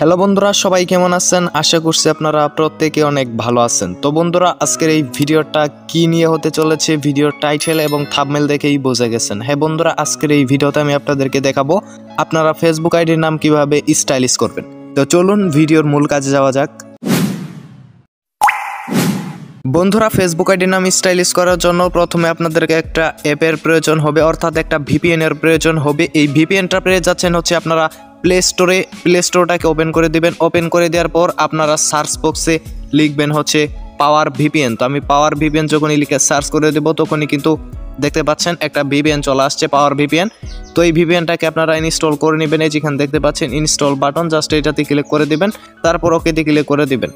Hello বন্ধুরা, সবাই কেমন আছেন? আশা করছি আপনারা প্রত্যেকে অনেক ভালো আছেন। তো বন্ধুরা, আজকের এই ভিডিওটা কি নিয়ে হতে চলেছে ভিডিওর টাইটেল এবং থাম্বনেল দেখেই বুঝে গেছেন। হ্যাঁ বন্ধুরা, আজকের এই ভিডিওতে আমি আপনাদেরকে দেখাবো আপনারা ফেসবুক আইডির নাম কিভাবে স্টাইলিশ করবেন। তো চলুন ভিডিওর মূল কাজে যাওয়া যাক। বন্ধুরা, ফেসবুক আইডির নাম স্টাইলিশ করার জন্য প্রথমে আপনাদেরকে একটা অ্যাপের প্রয়োজন হবে, অর্থাৎ একটা ভিপিএন এর প্রয়োজন হবে। এই ভিপিএনটা পেয়ে যাচ্ছেন হচ্ছে আপনারা প্লে স্টোরটাকে ওপেন করে দিবেন। ওপেন করে দেওয়ার পর আপনারা সার্চ বক্সে লিখবেন হচ্ছে পাওয়ার ভিপিএন। তো আমি পাওয়ার ভিপিএন যখনই লিখে সার্চ করে দেবো তখনই কিন্তু দেখতে পাচ্ছেন একটা ভিপিএন চলে আসছে, পাওয়ার ভিপিএন। তো এই ভিপিএনটাকে আপনারা ইনস্টল করে নেবেন। এই যেখানে দেখতে পাচ্ছেন ইনস্টল বাটন, জাস্ট এটাতে ক্লিক করে দিবেন, তারপর ওকেতে ক্লিক করে দিবেন।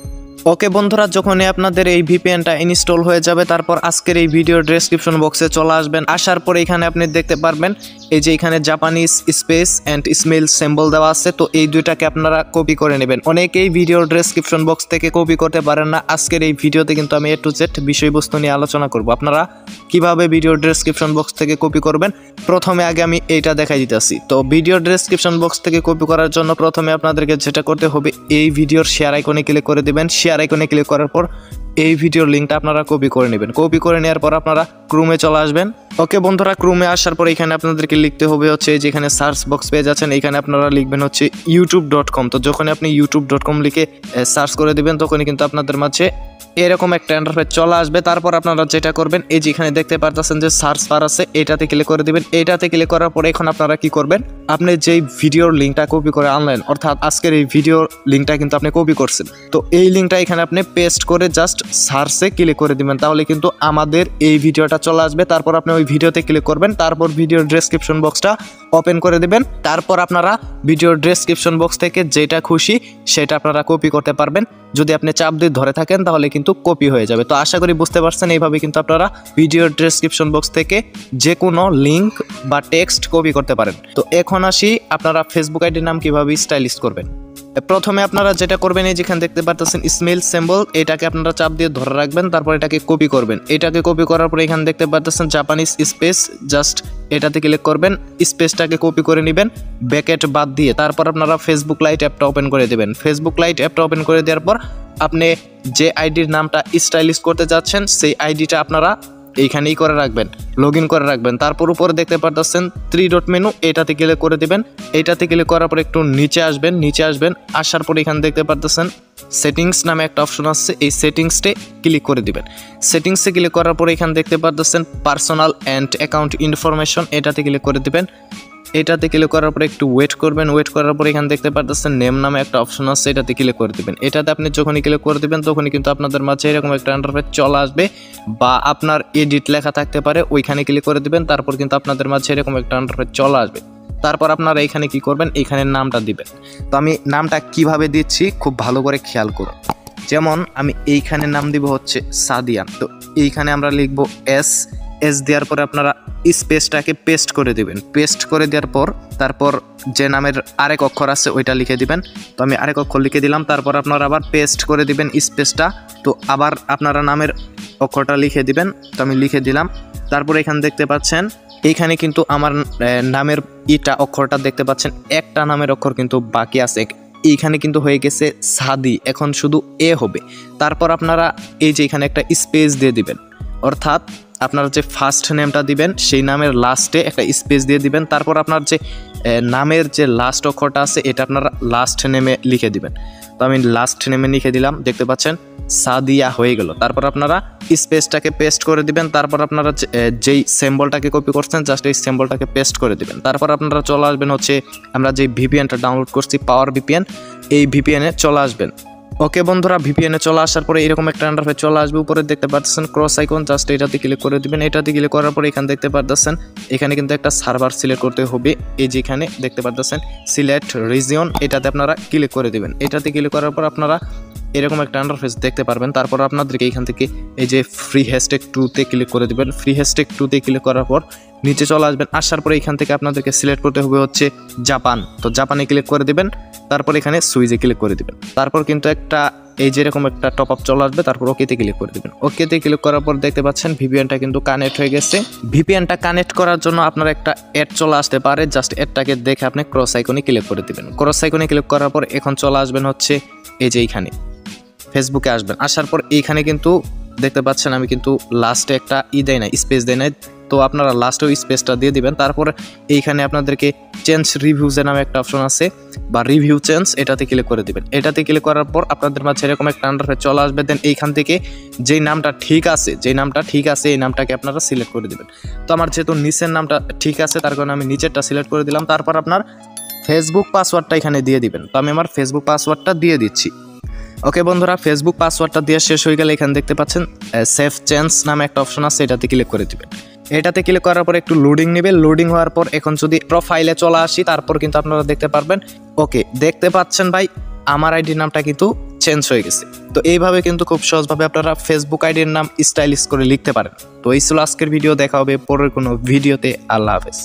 ওকে বন্ধুরা, যখনই আপনাদের এই ভিপিএনটা ইনস্টল হয়ে যাবে তারপর আজকের এই ভিডিও ডেসক্রিপশন বক্সে চলে আসবেন। আসার পরে এখানে আপনি দেখতে পারবেন এই যে এখানে Japanese space and smell symbol দেওয়া আছে। তো এই দুইটাকে আপনারা কপি করে নেবেন। অনেকেই ভিডিও ডেসক্রিপশন বক্স থেকে কপি করতে পারেন না। আজকের এই ভিডিওতে কিন্তু আমি A to Z বিষয়বস্তু নিয়ে আলোচনা করব, আপনারা কিভাবে ভিডিও ডেসক্রিপশন বক্স থেকে কপি করবেন। প্রথমে আগে আমি এইটা দেখাই দিতেছি। তো ভিডিও ডেসক্রিপশন বক্স থেকে কপি করার জন্য প্রথমে আপনাদেরকে যেটা করতে হবে, এই ভিডিওর শেয়ার আইকনে ক্লিক করে দিবেন। শেয়ার আইকনে ক্লিক করার পর এই ভিডিওর লিঙ্কটা আপনারা কপি করে নেবেন। কপি করে নেওয়ার পর আপনারা ক্রোমে চলে আসবেন। ওকে বন্ধুরা, ক্রোমে আসার পর এখানে আপনাদেরকে লিখতে হবে হচ্ছে যেখানে সার্চ বক্স পেয়ে যাচ্ছেন এখানে আপনারা লিখবেন হচ্ছে youtube.com। তো যখন আপনি youtube.com লিখে সার্চ করে দিবেন তখনই কিন্তু আপনাদের মাঝে এরকম একটা ইন্টারফেস চলে আসবে। তারপর আপনারা যেটা করবেন, এই যেখানে দেখতে পারতেছেন যে সার্চ বার আছে, এটাতে ক্লিক করে দিবেন। এটাতে ক্লিক করার পরে এখন আপনারা কি করবেন, আপনি যেই ভিডিওর লিঙ্কটা কপি করে আনলেন, অর্থাৎ আজকের এই ভিডিওর লিঙ্কটা কিন্তু আপনি কপি করছেন, তো এই লিঙ্কটা এখানে আপনি পেস্ট করে জাস্ট সার্চে ক্লিক করে দিবেন, তাহলে কিন্তু আমাদের এই ভিডিওটা চলে আসবে। তারপর আপনি ওই ভিডিওতে ক্লিক করবেন, তারপর ভিডিওর ডেসক্রিপশন বক্সটা ওপেন করে দিবেন। তারপর আপনারা ভিডিওর ডেসক্রিপশন বক্স থেকে যেটা খুশি সেটা আপনারা কপি করতে পারবেন। যদি আপনি চাপ দিয়ে ধরে থাকেন তাহলে কিন্তু কপি হয়ে যাবে। তো আশা করি বুঝতে পারছেন, এইভাবে কিন্তু আপনারা ভিডিওর ডেসক্রিপশন বক্স থেকে যে কোনো লিঙ্ক বা টেক্সট কপি করতে পারেন। তো এখন আসি আপনারা ফেসবুক আইডির নাম কিভাবে স্টাইলিশ করবেন। প্রথমে আপনারা যেটা করবেন, এই যেখানে দেখতে পাচ্ছেন স্মেল সিম্বল, এটাকে আপনারা চাপ দিয়ে ধরে রাখবেন, তারপর এটাকে কপি করবেন। এটাকে কপি করার পরে এখানে দেখতে পাচ্ছেন জাপানিজ স্পেস, জাস্ট এটাতে ক্লিক করবেন, স্পেসটাকে কপি করে নেবেন ব্র্যাকেট বাদ দিয়ে। তারপর আপনারা ফেসবুক লাইট অ্যাপটা ওপেন করে দেবেন। ফেসবুক লাইট অ্যাপটা ওপেন করে দেওয়ার পর আপনি যে আইডির নামটা স্টাইলিশ করতে যাচ্ছেন সেই আইডিটা আপনারা এইখানেই করে রাখবেন, লগ ইন করে রাখবেন। তারপর উপরে দেখতে পাচ্ছেন 3 ডট মেনু, এটাতে ক্লিক করে দিবেন। এটাতে ক্লিক করার পর একটু নিচে আসবেন। আসার পর এখানে দেখতে পাচ্ছেন সেটিংস নামে একটা অপশন আছে, এই সেটিংসটে ক্লিক করে দিবেন। সেটিংসে ক্লিক করার পর এখানে দেখতে পাচ্ছেন পার্সোনাল অ্যান্ড অ্যাকাউন্ট ইনফরমেশন, এটাতে ক্লিক করে দিবেন। এটাতে ক্লিক করার পর একটু ওয়েট করবেন। ওয়েট করার পর এখানে দেখতে পাচ্ছেন নেম নামে একটা অপশন আছে, এটাতে ক্লিক করে দিবেন। এটাতে আপনি যখনই ক্লিক করে দিবেন তখনই কিন্তু আপনাদের মাঝে এরকম একটা ইন্টারফেস চলে আসবে, বা আপনার এডিট লেখা থাকতে পারে, ওইখানে ক্লিক করে দিবেন। তারপর কিন্তু আপনাদের মাঝে এরকম একটা ইন্টারফেস চলে আসবে। তারপর আপনারা এখানে কি করবেন, এখানে নামটা দিবেন। তো আমি নামটা কিভাবে দিচ্ছি খুব ভালো করে খেয়াল করুন। যেমন আমি এইখানে নাম দিব হচ্ছে সাদিয়ান। তো এইখানে আমরা লিখবো এস দেওয়ার পরে আপনারা স্পেসটাকে পেস্ট করে দিবেন। পেস্ট করে দেওয়ার পর তারপর যে নামের আরেক অক্ষর আছে ওইটা লিখে দিবেন। তো আমি আরেক অক্ষর লিখে দিলাম। তারপর আপনারা আবার পেস্ট করে দিবেন স্পেসটা। তো আবার আপনারা নামের অক্ষরটা লিখে দিবেন। তো আমি লিখে দিলাম। তারপর এখানে দেখতে পাচ্ছেন এইখানে কিন্তু আমার নামের অক্ষরটা দেখতে পাচ্ছেন, একটা নামের অক্ষর কিন্তু বাকি আছে, এইখানে কিন্তু হয়ে গেছে সাদি, এখন শুধু এ হবে। তারপর আপনারা এই যে এখানে একটা স্পেস দিয়ে দিবেন, অর্থাৎ আপনার যে ফার্স্ট নেমটা দিবেন সেই নামের লাস্টে একটা স্পেস দিয়ে দিবেন। তারপর আপনার যে নামের যে লাস্ট অক্ষরটা আছে এটা আপনারা লাস্ট নেমে লিখে দিবেন। তো আমি লাস্ট নেমে লিখে দিলাম, দেখতে পাচ্ছেন সাদিয়া হয়ে গেল। তারপর আপনারা স্পেসটাকে পেস্ট করে দিবেন। তারপর আপনারা যেই সিম্বলটাকে কপি করছেন জাস্ট এই সিম্বলটাকে পেস্ট করে দিবেন। তারপর আপনারা চলে আসবেন হচ্ছে আমরা যে ভিপিএনটা ডাউনলোড করছি পাওয়ার ভিপিএন, এই ভিপিএনে চলে আসবেন। ওকে বন্ধুরা, ভিপিএনে চলে আসার পরে এরকম একটা ইন্টারফেস চলে আসবে। উপরে দেখতে পাচ্ছেন ক্রস আইকন, জাস্ট এটাতে ক্লিক করে দিবেন। এটাতে ক্লিক করার পরে এখানে দেখতে পাচ্ছেন এখানে কিন্তু একটা সার্ভার সিলেক্ট করতে হবে। এই যে এখানে দেখতে পাচ্ছেন সিলেক্ট রিজিয়ন, এটাতে আপনারা ক্লিক করে দিবেন। এটাতে ক্লিক করার পর আপনারা এরকম একটা ইন্টারফেস দেখতে পারবেন। তারপর আপনাদেরকে এখান থেকে এই যে ফ্রি হ্যাশট্যাগ 2তে ক্লিক করে দিবেন। ফ্রি হ্যাশট্যাগ 2তে ক্লিক করার পর নিচে চলে আসবেন। আসার পরে এখান থেকে আপনাদেরকে সিলেক্ট করতে হবে হচ্ছে জাপান। তো জাপানে ক্লিক করে দিবেন। তারপর এখানে সুইচে ক্লিক করে দিবেন। তারপর কিন্তু একটা এই যেরকম একটা টপ আপ চলে আসবে, তারপর ওকেতে ক্লিক করে দেবেন। ওকেতে ক্লিক করার পর দেখতে পাচ্ছেন ভিপিএনটা কিন্তু কানেক্ট হয়ে গেছে। ভিপিএনটা কানেক্ট করার জন্য আপনার একটা অ্যাড চলে আসতে পারে, জাস্ট অ্যাডটাকে দেখে আপনি ক্রস আইকনে ক্লিক করে দেবেন। ক্রস আইকনে ক্লিক করার পর এখন চলে আসবেন হচ্ছে এই যে এইখানে ফেসবুকে আসবেন। আসার পর এইখানে কিন্তু দেখতে পাচ্ছেন আমি কিন্তু লাস্টে একটা দেয় না, স্পেস দেয় নাই, তো আপনারা লাস্টেও স্পেসটা দিয়ে দিবেন। তারপর এইখানে আপনাদেরকে চেঞ্জ রিভিউজের নামে একটা অপশন আছে বা রিভিউ চেঞ্জ, এটাতে ক্লিক করে দিবেন। এটাতে ক্লিক করার পর আপনাদের মাঝে এরকম একটা ইন্টারফেস চলে আসবে। দেন এইখান থেকে যেই নামটা ঠিক আছে এই নামটাকে আপনারা সিলেক্ট করে দিবেন। তো আমার যেহেতু নিচের নামটা ঠিক আছে তার কারণে আমি নিচেরটা সিলেক্ট করে দিলাম। তারপর আপনার ফেসবুক পাসওয়ার্ডটা এখানে দিয়ে দিবেন। তো আমি আমার ফেসবুক পাসওয়ার্ডটা দিয়ে দিচ্ছি। ওকে বন্ধুরা, ফেসবুক পাসওয়ার্ডটা দিয়ে শেষ হয়ে গেলে এখানে দেখতে পাচ্ছেন সেভ চেঞ্জ নামে একটা অপশন আছে, এটাতে ক্লিক করে দিবেন। এটাতে ক্লিক করার পর একটু লোডিং নেবে। লোডিং হওয়ার পর এখন যদি প্রোফাইলে চলে আসি, তারপর কিন্তু আপনারা দেখতে পারবেন, ওকে দেখতে পাচ্ছেন ভাই আমার আইডির নামটা কিন্তু চেঞ্জ হয়ে গেছে। তো এইভাবে কিন্তু খুব সহজভাবে আপনারা ফেসবুক আইডির নাম স্টাইলিশ করে লিখতে পারেন। তো এই ছিল আজকের ভিডিও, দেখা হবে পরের কোনো ভিডিওতে। আল্লাহ হাফেজ।